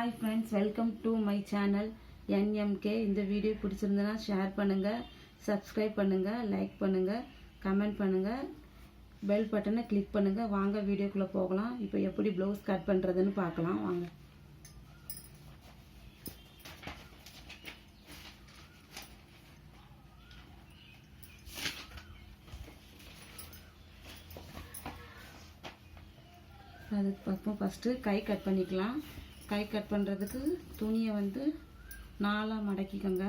Hi friends, welcome to my channel NMK. இந்த video பிடிச்சிருந்தனா share பண்ணுங்க, subscribe பண்ணுங்க, like பண்ணுங்க, கமெண்ட் பண்ணுங்க, பெல் பட்டனை கிளிக் பண்ணுங்க. வாங்க வீடியோக்குள்ள போகலாம். இப்போ எப்படி ப்ளவுஸ் கட் பண்றதுன்னு பார்க்கலாம் வாங்க. அதுக்கு பக்கம் ஃபஸ்ட்டு கை கட் பண்ணிக்கலாம். கை கட் பண்ணுறதுக்கு துணியை வந்து 4 மடக்கிக்கோங்க.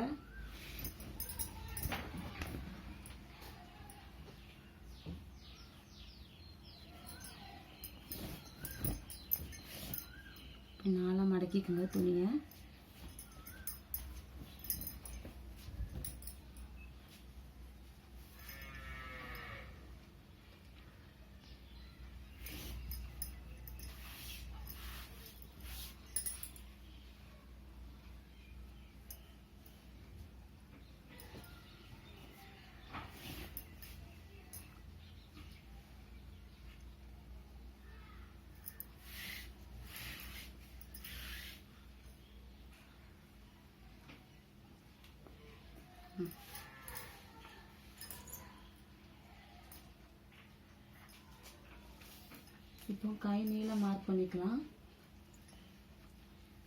மடக்கிக்கோங்க துணியை. இப்போ கை நீளம் மார்க் பண்ணிக்கலாம்.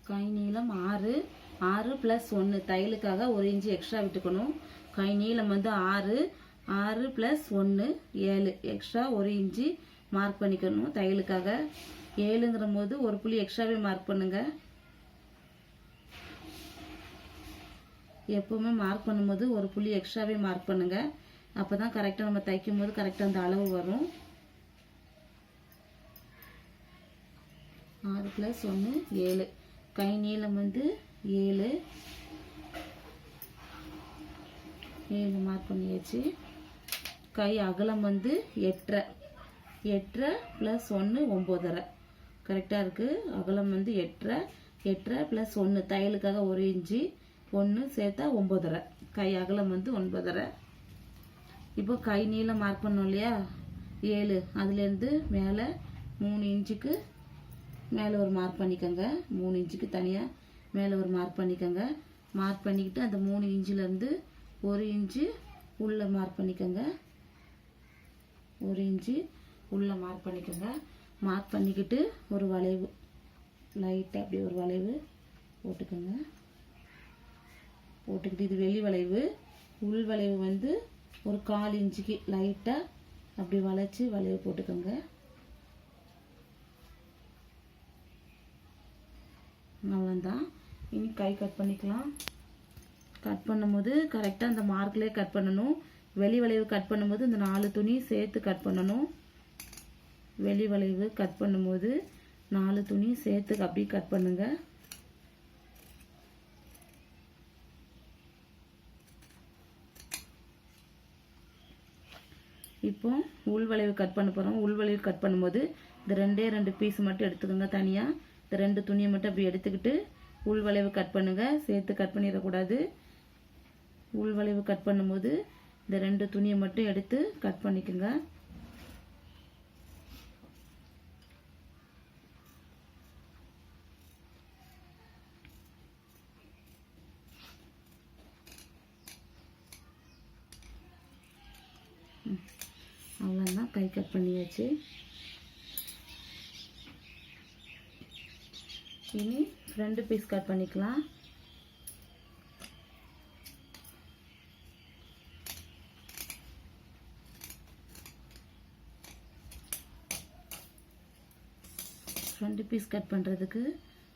கை நீளம் 6 + 1 தையலுக்காக 1 இன்ச் எக்ஸ்ட்ரா விட்டுக்கணும். கை நீளம் வந்து 6 + 1 7 எக்ஸ்ட்ரா 1 இன்ச் மார்க் பண்ணிக்கணும் தையலுக்காக. 7ங்கிற போது ஒரு புள்ளி எக்ஸ்ட்ராவே மார்க் பண்ணுங்க. எப்பவுமே மார்க் பண்ணும்போது ஒரு புள்ளி எக்ஸ்ட்ராவே மார்க் பண்ணுங்க. அப்பதான் கரெக்டாக நம்ம தைக்கும் போது கரெக்டாக அந்த அளவு வரும். 6 + 1 7. கை நீளம் வந்து 7 மார்க் பண்ணியாச்சு. கை அகலம் வந்து 8.5 + 1 9.5 கரெக்டாக இருக்குது. அகலம் வந்து 8.5 + 1 தையலுக்காக 1 இன்ச்சு 1 சேர்த்தா 9.5. கை அகலம் வந்து 9.5. இப்போ கை நீளம் மார்க் பண்ணோம் இல்லையா 7, அதுலேருந்து மேலே 3 இன்ச்சுக்கு மேலே ஒரு மார்க் பண்ணிக்கோங்க. 3 இன்ச்சுக்கு தனியாக மேலே ஒரு மார்க் பண்ணிக்கோங்க. மார்க் பண்ணிக்கிட்டு அந்த 3 இன்ச்சிலேருந்து 1 இன்ச்சு உள்ளே மார்க் பண்ணிக்கோங்க. 1 இன்ச்சு உள்ளே மார்க் பண்ணிக்கோங்க. மார்க் பண்ணிக்கிட்டு ஒரு வளைவு லைட்டாக அப்படி ஒரு வளைவு போட்டுக்கோங்க. போட்டுக்கிட்டு இது வெளி வளைவு. உள் வளைவு வந்து ஒரு 1/4 இன்ச்சுக்கு லைட்டாக அப்படி வளைச்சி வளைவு போட்டுக்கோங்க. அவ்வளோதான். இனி கை கட் பண்ணிக்கலாம். கட் பண்ணும்போது கரெக்டாக அந்த மார்க்லேயே கட் பண்ணணும். வெளி வளைவு கட் பண்ணும்போது இந்த 4 துணி சேர்த்து கட் பண்ணணும். வெளி வளைவு கட் பண்ணும்போது 4 துணி சேர்த்து அப்படியே கட் பண்ணுங்க. இப்போ உள் வளைவு கட் பண்ண போகிறோம். உள் வளைவு கட் பண்ணும்போது இந்த 2 பீஸ் மட்டும் எடுத்துக்கோங்க. தனியாக இந்த 2 துணியை மட்டும் அப்படி எடுத்துக்கிட்டு உள் வளைவு கட் பண்ணுங்க. சேர்த்து கட் பண்ணிடக்கூடாது. உள் வளைவு கட் பண்ணும்போது இந்த 2 துணியை மட்டும் எடுத்து கட் பண்ணிக்கோங்க. அவ்வளோதான், கை கட் பண்ணியாச்சு. இனி ஃப்ரண்ட் பீஸ் கட் பண்ணிக்கலாம். ஃப்ரண்ட் பீஸ் கட் பண்ணுறதுக்கு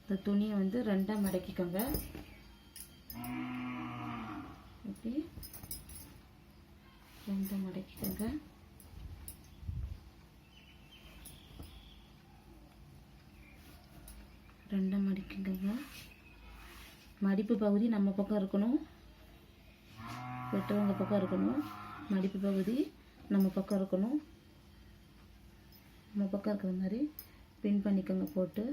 இந்த துணியை வந்து 2 மடக்கிக்கோங்க. இப்படி 2 மடக்கிக்கோங்க. மடிக்குங்க. மடிப்பு பகுதி நம்ம பக்கம் இருக்கணும், வெட்டுறவங்க பக்கம் இருக்கணும். மடிப்பு பகுதி நம்ம பக்கம் இருக்கணும். நம்ம பக்கம் இருக்கிற மாதிரி பின் பண்ணிக்கோங்க. போட்டு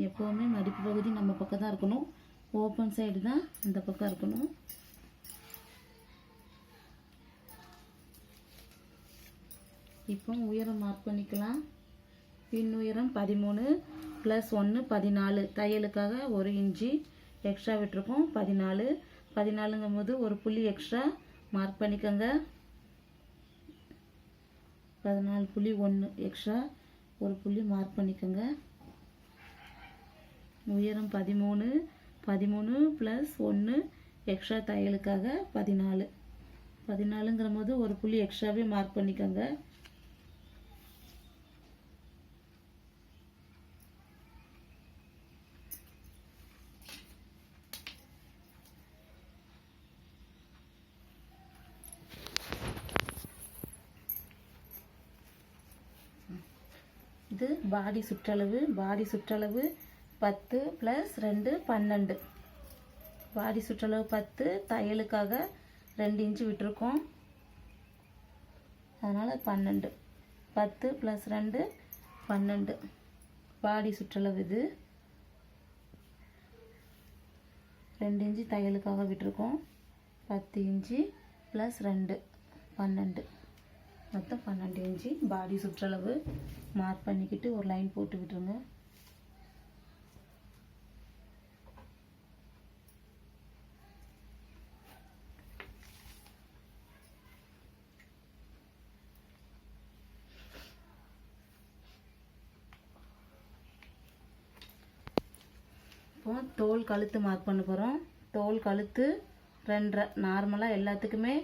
எப்போவுமே மடிப்பு பகுதி நம்ம பக்கம் தான் இருக்கணும். ஓப்பன் சைடு தான் அந்த பக்கம் இருக்கணும். இப்போ உயரம் மார்க் பண்ணிக்கலாம். பின் உயரம் 13 ப்ளஸ் 1 14, தையலுக்காக 1 இன்ச்சு எக்ஸ்ட்ரா விட்டுருக்கோம். 14ங்கும் போது ஒரு புள்ளி எக்ஸ்ட்ரா மார்க் பண்ணிக்கோங்க. 14.1 எக்ஸ்ட்ரா ஒரு புள்ளி மார்க் பண்ணிக்கோங்க. உயரம் 13 ப்ளஸ் 1 எக்ஸ்ட்ரா தையலுக்காக 14ங்கிற போது ஒரு புள்ளி எக்ஸ்ட்ராவே மார்க் பண்ணிக்கோங்க. இது பாடி சுற்றளவு. 10 ப்ளஸ் 2 12. பாடி சுற்றளவு 10, தையலுக்காக 2 இன்ச்சு விட்டுருக்கோம், அதனால் 12. 10 ப்ளஸ் 2 12 பாடி சுற்றளவு. இது 2 இன்ச்சு தையலுக்காக விட்டுருக்கோம். 10 இன்ச்சு ப்ளஸ் 2 12, மொத்தம் 12 இன்ச்சு பாடி சுற்றளவு மார்க் பண்ணிக்கிட்டு ஒரு லைன் போட்டு விட்டுருங்க. இப்போ தோல் கழுத்து மார்க் பண்ண போகிறோம். தோல் கழுத்து 2.5. நார்மலாக எல்லாத்துக்குமே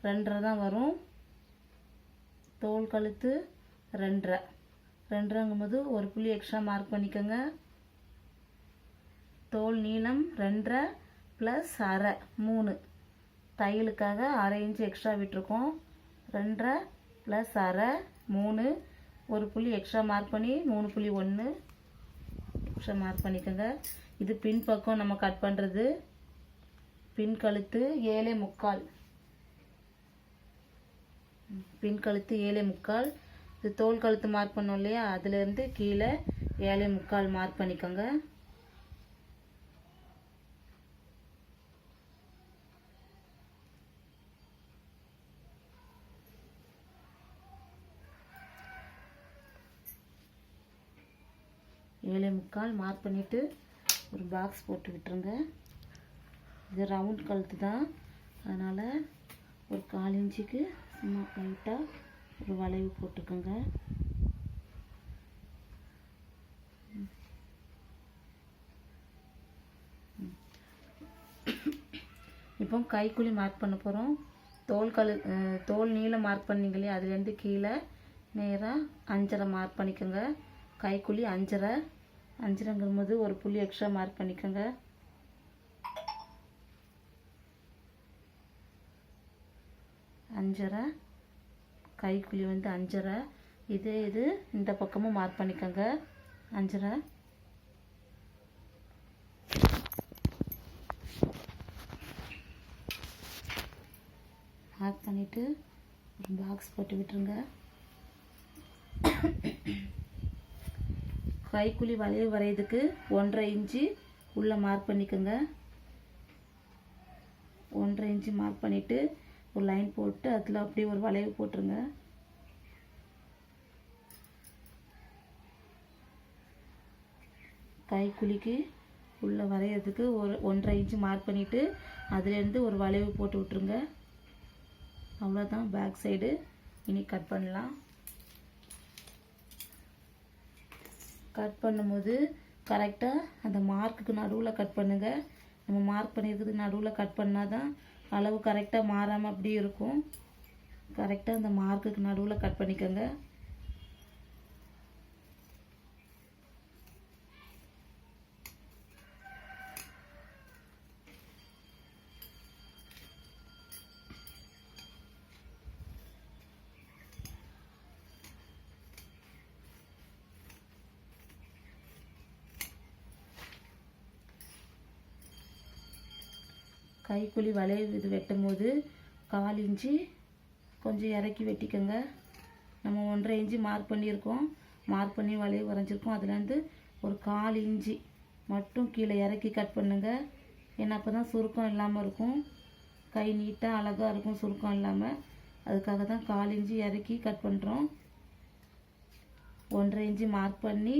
2.5 தான் வரும். தோல் கழுத்து 2.5ங்கும் போது ஒரு புள்ளி எக்ஸ்ட்ரா மார்க் பண்ணிக்கோங்க. தோல் நீளம் 2.5 ப்ளஸ் அரை 3, தையலுக்காக 1/2 இன்ச்சு எக்ஸ்ட்ரா விட்டுருக்கோம். 2.5 ப்ளஸ் அரை 3, ஒரு புள்ளி எக்ஸ்ட்ரா மார்க் பண்ணி 3.1 எக்ஸ்ட்ரா மார்க் பண்ணிக்கோங்க. இது பின் பக்கம் நம்ம கட் பண்ணுறது. பின் கழுத்து 7.25. பின் கழுத்து 7.25. இது தோல் கழுத்து மார்க் பண்ணோம் இல்லையா, அதுலேருந்து கீழே 7.25 மார்க் பண்ணிக்கோங்க. மார்க் பண்ணிவிட்டு ஒரு பாக்ஸ் போட்டு விட்டுருங்க. இது ரவுண்ட் கழுத்து தான், அதனால் ஒரு 1/4 இன்ச்சுக்கு சும்மா லைட்டாக ஒரு வளைவு போட்டுக்கோங்க. இப்போ கைக்குழி மார்க் பண்ண போகிறோம். தோல் நீளம் மார்க் பண்ணீங்க இல்லையா, அதுலேருந்து கீழே நேராக 5.5 மார்க் பண்ணிக்கோங்க. கைக்குழி 5.5ங்கிற போது ஒரு புள்ளி எக்ஸ்ட்ரா மார்க் பண்ணிக்கோங்க. கைக்குழி வந்து 5.5. இது இந்த பக்கமும் மார்க் பண்ணிக்கோங்க. 5.5. மார்க் பண்ணிவிட்டு ஒரு பாக்ஸ் போட்டு விட்டுருங்க. கைக்குழி வளைவு வரையதுக்கு 1.5 இன்ச்சு உள்ள மார்க் பண்ணிக்கோங்க. 1.5 இன்ச்சு மார்க் பண்ணிவிட்டு ஒரு லைன் போட்டு அதில் அப்படியே ஒரு வளைவு போட்டுருங்க. கைக்குழிக்கு உள்ள வரைகிறதுக்கு ஒரு 1.5 இன்ச்சு மார்க் பண்ணிவிட்டு அதுலேருந்து ஒரு வளைவு போட்டு விட்டுருங்க. அவ்வளோதான் பேக் சைடு. இனி கட் பண்ணலாம். கட் பண்ணும்போது கரெக்டாக அந்த மார்க்குக்கு நடுவில் கட் பண்ணுங்கள். நம்ம மார்க் பண்ணியிருக்கிறது நடுவில் கட் பண்ணால் தான் அளவு கரெக்டாக மாறாமல் அப்படியே இருக்கும். கரெக்டாக அந்த மார்க்குக்கு நடுவில் கட் பண்ணிக்கோங்க. கைக்குழி வளைவு இது வெட்டும் போது 1/4 இன்ச்சு கொஞ்சம் இறக்கி வெட்டிக்கோங்க. நம்ம 1.5 இன்ச்சு மார்க் பண்ணியிருக்கோம், மார்க் பண்ணி வளைவு வரைஞ்சிருக்கோம். அதுலேருந்து ஒரு 1/4 இன்ச்சு மட்டும் கீழே இறக்கி கட் பண்ணுங்கள். ஏன்னா அப்போ தான் சுருக்கம் இல்லாமல் இருக்கும். கை நீட்டாக அழகாக இருக்கும் சுருக்கம் இல்லாமல். அதுக்காக தான் 1/4 இன்ச்சு இறக்கி கட் பண்ணுறோம். 1.5 இன்ச்சு மார்க் பண்ணி